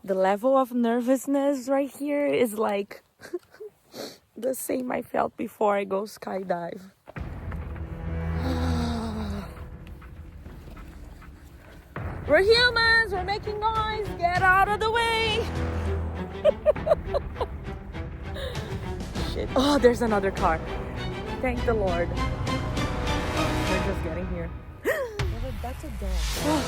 The level of nervousness right here is like the same I felt before I go skydive. We're humans, we're making noise, get out of the way. Shit. Oh, there's another car. Thank the Lord. They're just getting here. That's a dog.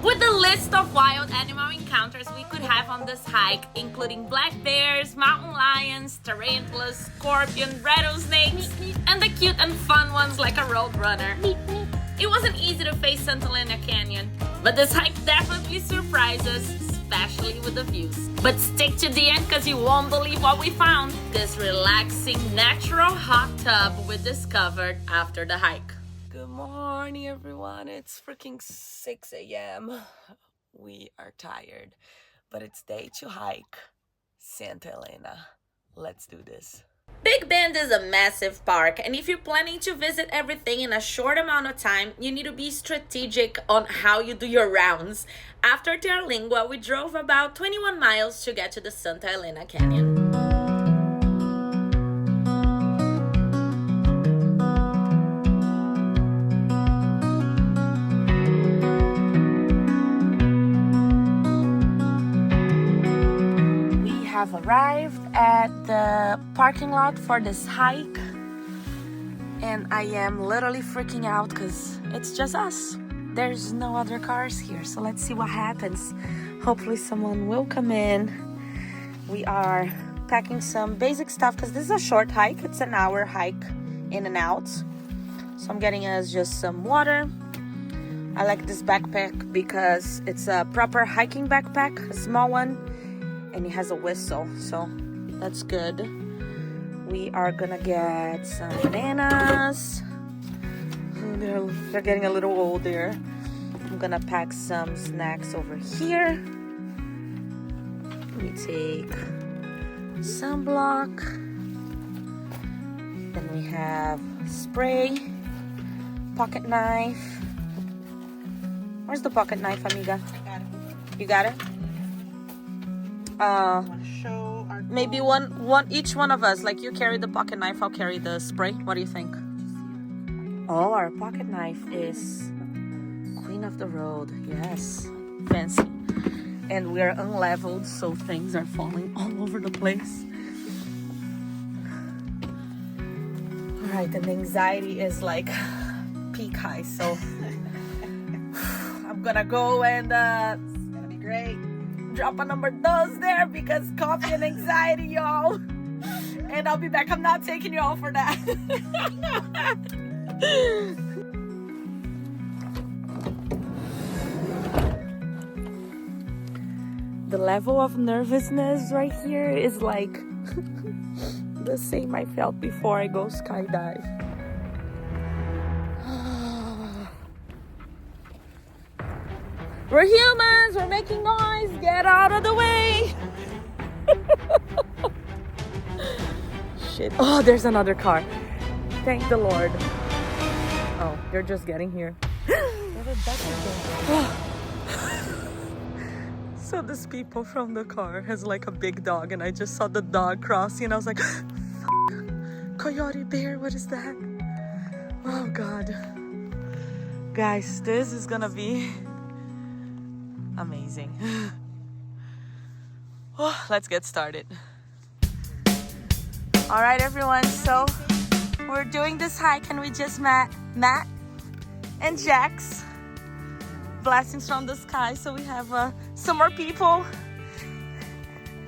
With the list of wild animal encounters we could have on this hike, including black bears, mountain lions, tarantulas, scorpion, rattlesnakes, and the cute and fun ones like a roadrunner, it wasn't easy to face Santa Elena Canyon, but this hike definitely surprised us, especially with the views. But stick to the end because you won't believe what we found. This relaxing, natural hot tub we discovered after the hike. Good morning, everyone. It's freaking 6 a.m. We are tired, but it's day to hike Santa Elena. Let's do this. Big Bend is a massive park, and if you're planning to visit everything in a short amount of time, you need to be strategic on how you do your rounds. After Terlingua, we drove about 21 miles to get to the Santa Elena Canyon. Have arrived at the parking lot for this hike, and I am literally freaking out because it's just us. There's no other cars here, so let's see what happens. Hopefully someone will come in. We are packing some basic stuff because this is a short hike. It's an hour hike in and out, so I'm getting us just some water. I like this backpack because it's a proper hiking backpack, a small one, and it has a whistle, so that's good. We are gonna get some bananas. They're getting a little old there. I'm gonna pack some snacks over here. Let me take sunblock. Then we have spray, pocket knife. Where's the pocket knife, amiga? I got it. You got it? Maybe one each one of us, like you carry the pocket knife, I'll carry the spray. What do you think? Oh, our pocket knife is queen of the road. Yes, fancy. And we're unleveled, so things are falling all over the place. All right, and the anxiety is like peak high, so I'm gonna go and It's gonna be great. drop a number dos there because coffee and anxiety, y'all. And I'll be back. I'm not taking you all for that. The level of nervousness right here is like the same I felt before I go skydive. We're humans, we're making noise, get out of the way. Shit. Oh, there's another car. Thank the Lord. Oh, they're just getting here. So this people from the car has like a big dog, and I just saw the dog crossing and I was like, coyote bear, what is that? Oh God. Guys, this is gonna be amazing. Oh, let's get started. All right, everyone, so we're doing this hike and we just met Matt and Jax. Blessings from the sky, so we have some more people,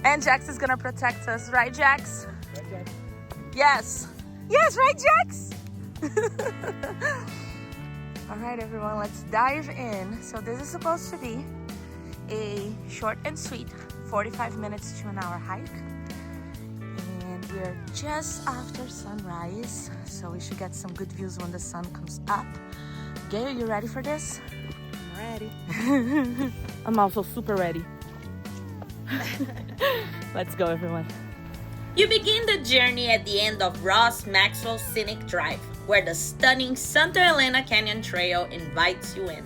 and Jax is gonna protect us, right, Jax? Right, Jax? Yes, right, Jax? All right, everyone, let's dive in. So this is supposed to be a short and sweet 45 minutes to an hour hike, and we're just after sunrise, so we should get some good views when the sun comes up. Gail, you ready for this? I'm ready. I'm also super ready. Let's go, everyone. You begin the journey at the end of Ross Maxwell Scenic Drive, where the stunning Santa Elena Canyon Trail invites you in.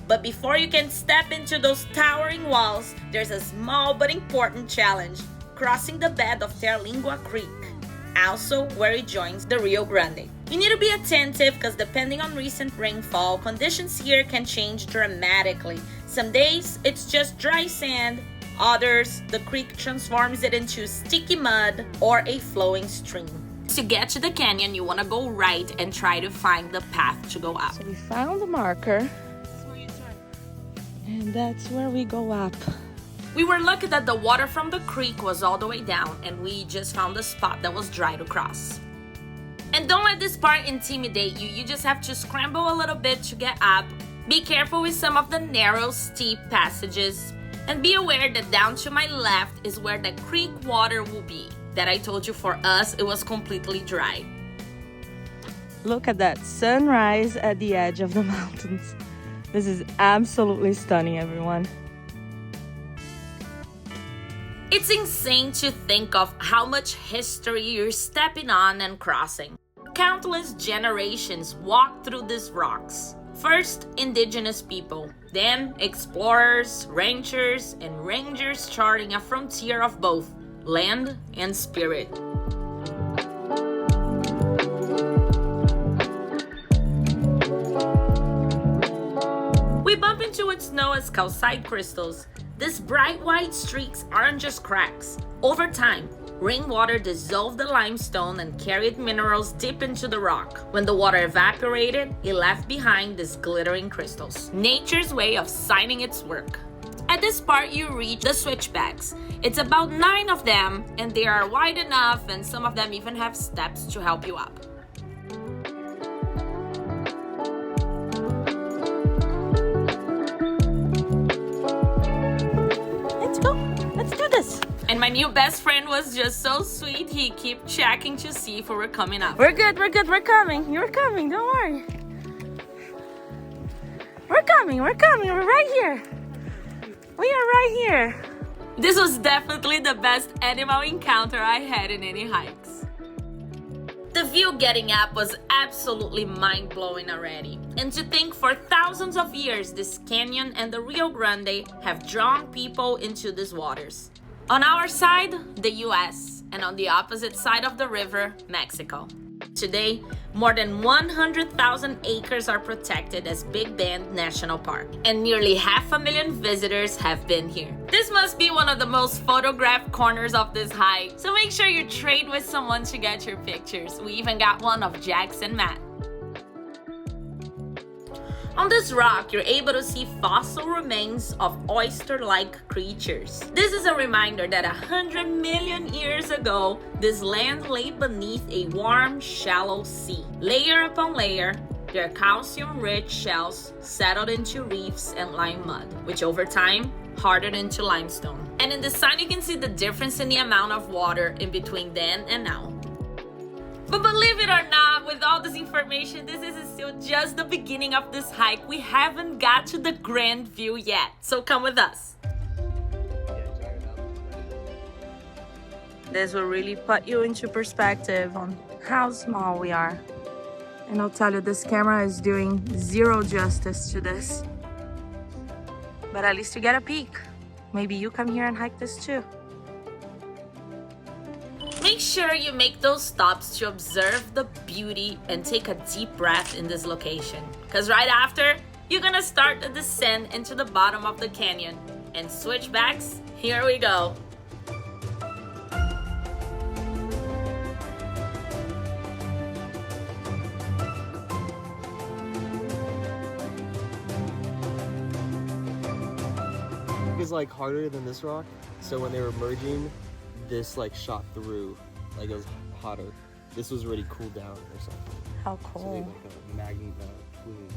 But before you can step into those towering walls, there's a small but important challenge: crossing the bed of Terlingua Creek, also where it joins the Rio Grande. You need to be attentive because depending on recent rainfall, conditions here can change dramatically. Some days it's just dry sand, others the creek transforms it into sticky mud or a flowing stream. To get to the canyon, you want to go right and try to find the path to go up. So we found the marker, and that's where we go up. We were lucky that the water from the creek was all the way down, and we just found a spot that was dry to cross. And don't let this part intimidate you. You just have to scramble a little bit to get up. Be careful with some of the narrow, steep passages. And be aware that down to my left is where the creek water will be. That I told you, for us, it was completely dry. Look at that sunrise at the edge of the mountains. This is absolutely stunning, everyone. It's insane to think of how much history you're stepping on and crossing. Countless generations walked through these rocks. First, indigenous people, then explorers, ranchers, and rangers charting a frontier of both land and spirit. We bump into what snow as calcite crystals. These bright white streaks aren't just cracks. Over time, rainwater dissolved the limestone and carried minerals deep into the rock. When the water evaporated, it left behind these glittering crystals. Nature's way of signing its work. At this part, you reach the switchbacks. It's about 9 of them, and they are wide enough, and some of them even have steps to help you up. Let's go. Let's do this. And my new best friend was just so sweet. He kept checking to see if we were coming up. We're good. We're good. We're coming. You're coming. Don't worry. We're coming. We're coming. We're right here. We are right here. This was definitely the best animal encounter I had in any hikes. The view getting up was absolutely mind-blowing already. And to think for thousands of years, this canyon and the Rio Grande have drawn people into these waters. On our side, the US, and on the opposite side of the river, Mexico. Today, more than 100,000 acres are protected as Big Bend National Park, and nearly 500,000 visitors have been here. This must be one of the most photographed corners of this hike, so make sure you trade with someone to get your pictures. We even got one of Jax and Matt. On this rock, you're able to see fossil remains of oyster-like creatures. This is a reminder that 100 million years ago, this land lay beneath a warm, shallow sea. Layer upon layer, their calcium-rich shells settled into reefs and lime mud, which over time hardened into limestone. And in the sign, you can see the difference in the amount of water in between then and now. But believe it or not, with all this information, this is still just the beginning of this hike. We haven't got to the grand view yet, so come with us. This will really put you into perspective on how small we are. And I'll tell you, this camera is doing zero justice to this. But at least you get a peek. Maybe you come here and hike this too. Make sure you make those stops to observe the beauty and take a deep breath in this location. Because right after, you're gonna start the descent into the bottom of the canyon. And switchbacks, here we go. Is like harder than this rock, so when they were merging, this like shot through, like it was hotter. This was already cooled down or something. How So they cool. like a magnet cooling.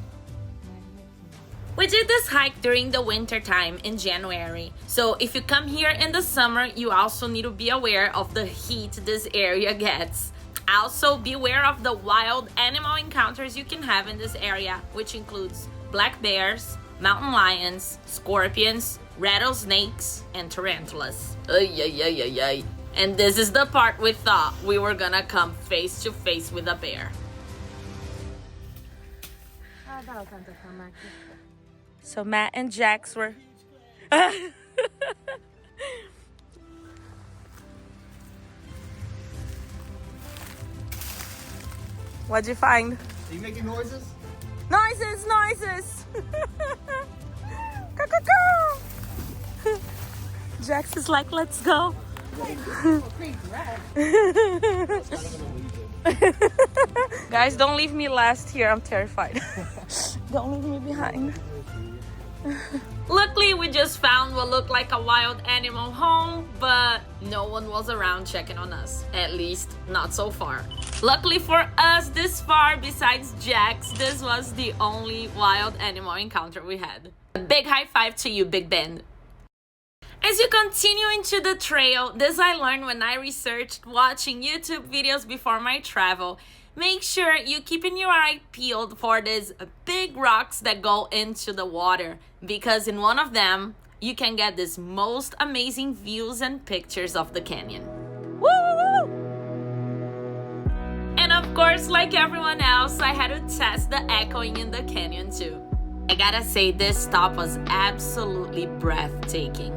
We did this hike during the winter time in January. So if you come here in the summer, you also need to be aware of the heat this area gets. Also, be aware of the wild animal encounters you can have in this area, which includes black bears, mountain lions, scorpions, rattlesnakes, and tarantulas. Ay, ay, ay, ay, ay. And this is the part we thought we were gonna come face to face with a bear. So Matt and Jax were... What'd you find? Are you making noises? Noises, noises! Jax is like, let's go. Guys, don't leave me last here. I'm terrified. Don't leave me behind. Luckily, we just found what looked like a wild animal home, but no one was around checking on us. At least, not so far. Luckily for us, this far, besides Jax, this was the only wild animal encounter we had. A big high five to you, Big Ben. As you continue into the trail, this I learned when I researched watching YouTube videos before my travel. Make sure you keeping your eye peeled for these big rocks that go into the water, because in one of them, you can get these most amazing views and pictures of the canyon. Woo! And of course, like everyone else, I had to test the echoing in the canyon too. I gotta say, this stop was absolutely breathtaking.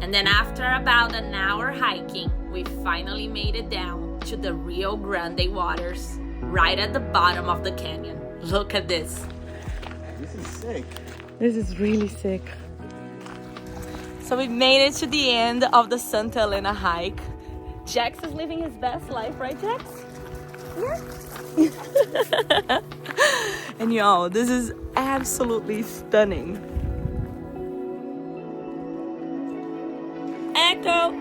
And then after about an hour hiking, we finally made it down to the Rio Grande waters, right at the bottom of the canyon. Look at this. This is sick. This is really sick. So we made it to the end of the Santa Elena hike. Jax is living his best life, right, Jax? Yeah. And y'all, this is absolutely stunning. Echo!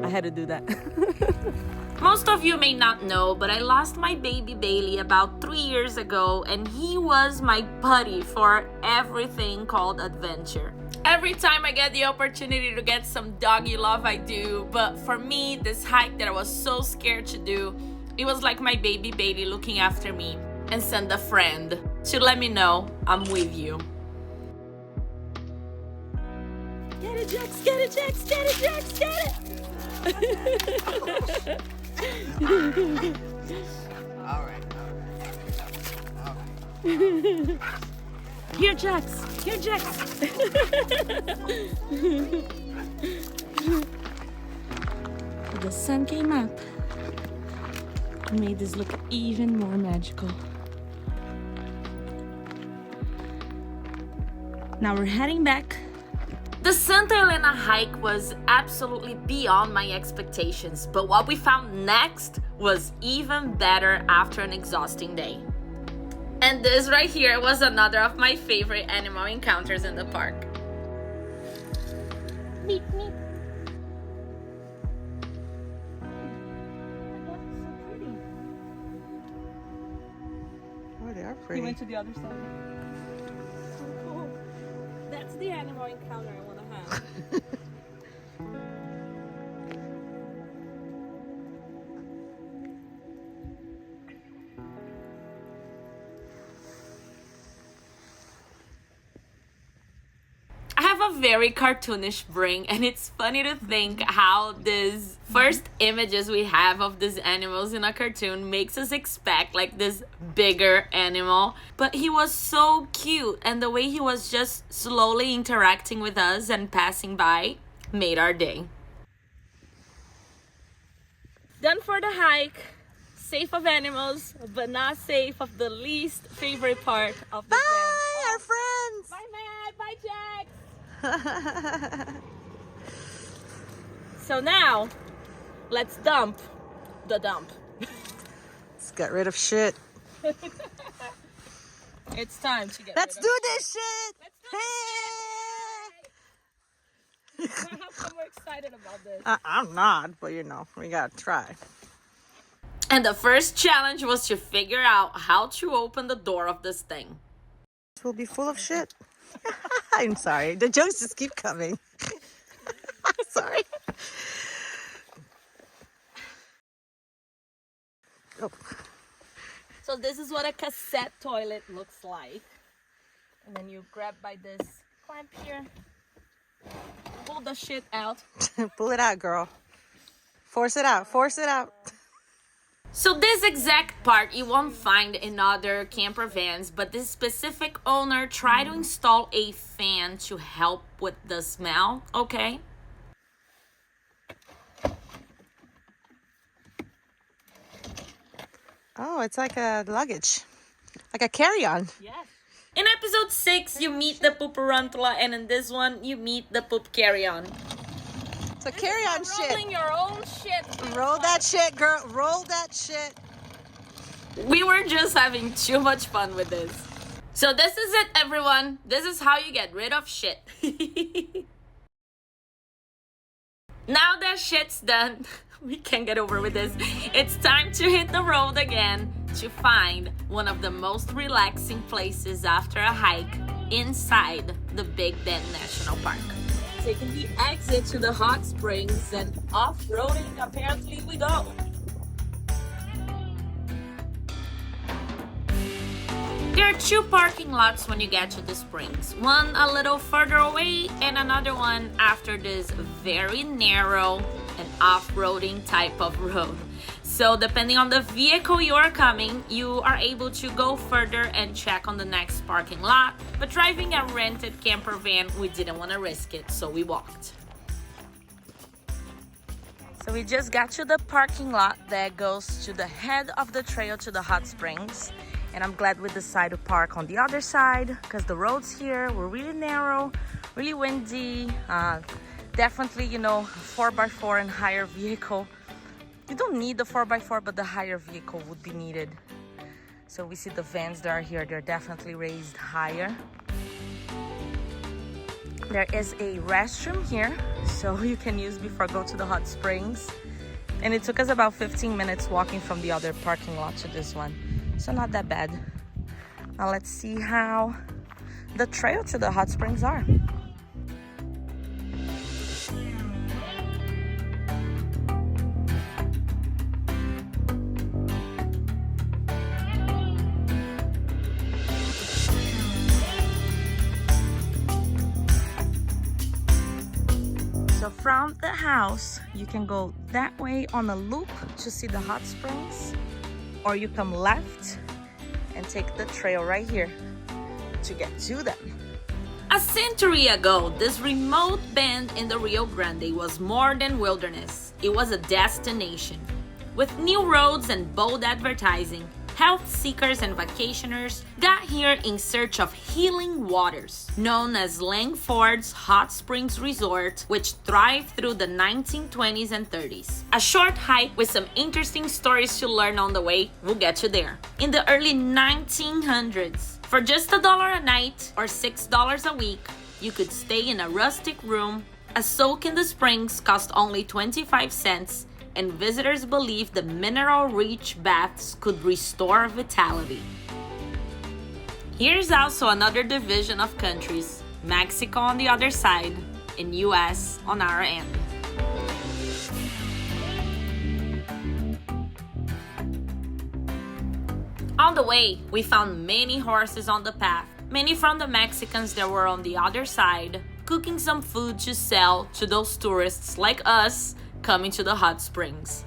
I had to do that. Most of you may not know, but I lost my baby Bailey about 3 years ago, and he was my buddy for everything called adventure. Every time I get the opportunity to get some doggy love, I do, but for me, this hike that I was so scared to do, it was like my baby Bailey looking after me and send a friend to let me know I'm with you. Get it, Jax, get it, Jax, get it, Jax, get it! All right. Here, Jax, here, Jax. The sun came up and made this look even more magical. Now we're heading back. The Santa Elena hike was absolutely beyond my expectations, but what we found next was even better after an exhausting day. And this right here was another of my favorite animal encounters in the park. Meep, meep. Oh, they are He pretty. went to the other side. So cool. That's the animal encounter I want to have. I have a very cartoonish brain, and it's funny to think how these first images we have of these animals in a cartoon makes us expect like this bigger animal. But he was so cute, and the way he was just slowly interacting with us and passing by made our day. Done for the hike. Safe of animals, but not safe of the least favorite part of the Bye, our friends. Bye, Matt. Bye, Jax. So now, let's dump the dump. Let's get rid of shit. It's time to get Let's rid do this shit. of How come we're excited about this? I'm not, but you know, we gotta try. And the first challenge was to figure out how to open the door of this thing. will be full of shit. I'm sorry. The jokes just keep coming. Sorry. Oh. So this is what a cassette toilet looks like. And then you grab by this clamp here, pull the shit out. Pull it out, girl. Force it out. Force it out. So this exact part you won't find in other camper vans, but this specific owner tried to install a fan to help with the smell, okay? Oh, it's like a luggage. Like a carry-on. Yes. In episode 6, you meet the pooperantula, and in this one, you meet the poop carry-on. It's a carry-on shit. Rolling your own shit. Roll that shit, girl. Roll that shit. We were just having too much fun with this. So this is it, everyone. This is how you get rid of shit. Now that shit's done, we can get over with this. It's time to hit the road again to find one of the most relaxing places after a hike inside the Big Bend National Park. Taking the exit to the hot springs and off-roading apparently we go. There are two parking lots when you get to the springs. One a little further away and another one after this very narrow and off-roading type of road. So depending on the vehicle you are coming, you are able to go further and check on the next parking lot. But driving a rented camper van, we didn't want to risk it, so we walked. So we just got to the parking lot that goes to the head of the trail to the hot springs. And I'm glad we decided to park on the other side because the roads here were really narrow, really windy. Definitely, 4x4 and higher vehicle. You don't need the 4x4, but the higher vehicle would be needed. So we see the vans that are here, they're definitely raised higher. There is a restroom here, so you can use before go to the hot springs. And it took us about 15 minutes walking from the other parking lot to this one. So not that bad. Now let's see how the trail to the hot springs are. So from the house, you can go that way on a loop to see the hot springs, or you come left and take the trail right here to get to them. A century ago, this remote bend in the Rio Grande was more than wilderness. It was a destination. With new roads and bold advertising, health seekers and vacationers got here in search of healing waters, known as Langford's Hot Springs Resort, which thrived through the 1920s and 30s. A short hike with some interesting stories to learn on the way, we'll get you there. In the early 1900s, for just $1 a night or $6 a week, you could stay in a rustic room. A soak in the springs cost only 25 cents, and visitors believed the mineral-rich baths could restore vitality. Here's also another division of countries, Mexico on the other side, and US on our end. On the way, we found many horses on the path, many from the Mexicans that were on the other side, cooking some food to sell to those tourists like us coming to the hot springs.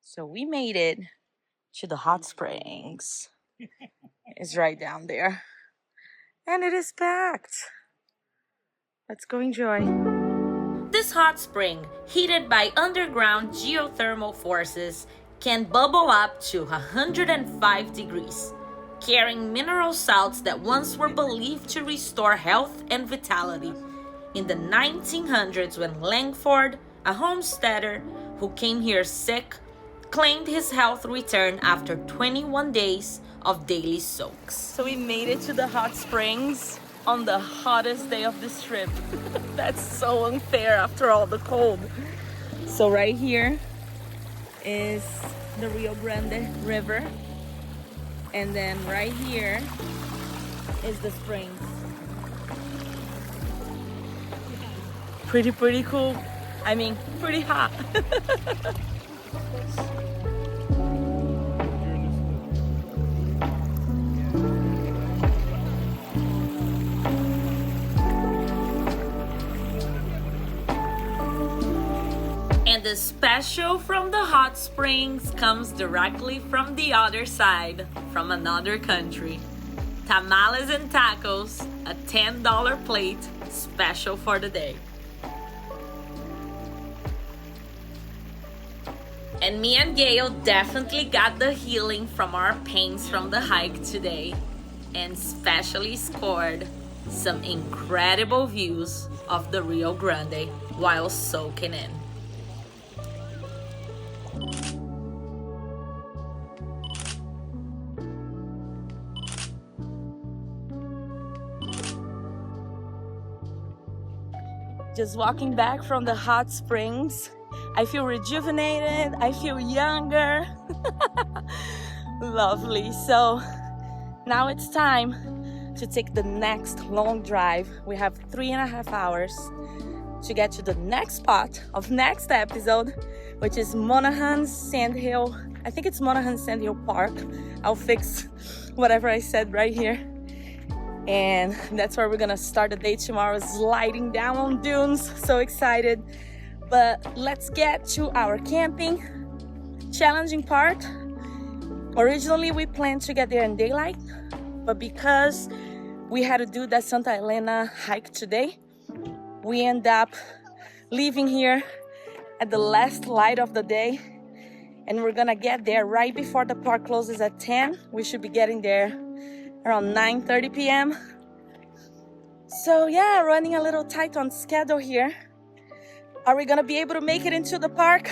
So we made it to the hot springs. It's right down there. And it is packed. Let's go enjoy. This hot spring, heated by underground geothermal forces, can bubble up to 105 degrees. Carrying mineral salts that once were believed to restore health and vitality. In the 1900s, when Langford, a homesteader who came here sick, claimed his health returned after 21 days of daily soaks. So we made it to the hot springs on the hottest day of this trip. That's so unfair after all the cold. So right here, is the Rio Grande River. And then right here is the springs. Pretty cool. I mean, pretty hot. And the special from the hot springs comes directly from the other side, from another country. Tamales and tacos, a $10 plate, special for the day. And me and Gail definitely got the healing from our pains from the hike today, and especially scored some incredible views of the Rio Grande while soaking in. Just walking back from the hot springs, I feel rejuvenated, I feel younger. Lovely. So now it's time to take the next long drive. We have 3.5 hours to get to the next spot of next episode, which is Monaghan Sandhill. I think it's Monaghan Sandhill Park. I'll fix whatever I said right here. And that's where we're gonna start the day tomorrow, sliding down on dunes. So excited. But let's get to our camping challenging part. Originally we planned to get there in daylight, but because we had to do that Santa Elena hike today, we end up leaving here at the last light of the day, and we're gonna get there right before the park closes at 10. We should be getting there around 9:30 p.m. So yeah, running a little tight on schedule here. Are we gonna be able to make it into the park?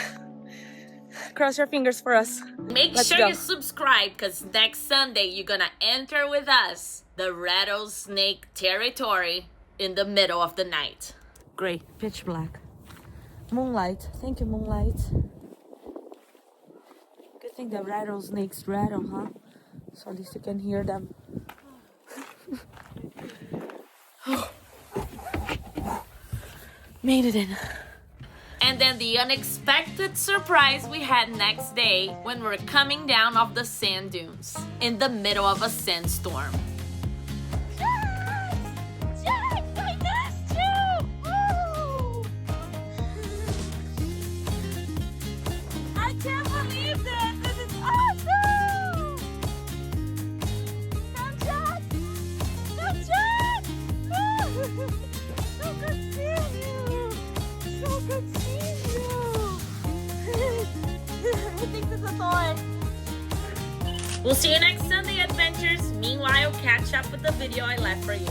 Cross your fingers for us. Make Let's sure go. you subscribe, because next Sunday you're gonna enter with us the rattlesnake territory in the middle of the night. Great, pitch black. Moonlight, thank you, moonlight. Good thing the rattlesnakes rattle, huh? So at least you can hear them. Made it in. And then the unexpected surprise we had next day when we're coming down off the sand dunes in the middle of a sandstorm. I can't believe this! This is awesome! Sunshine! Sunshine! So good seeing you! So good seeing you! I think this is a toy. We'll see you next Sunday, adventures. Meanwhile, catch up with the video I left for you.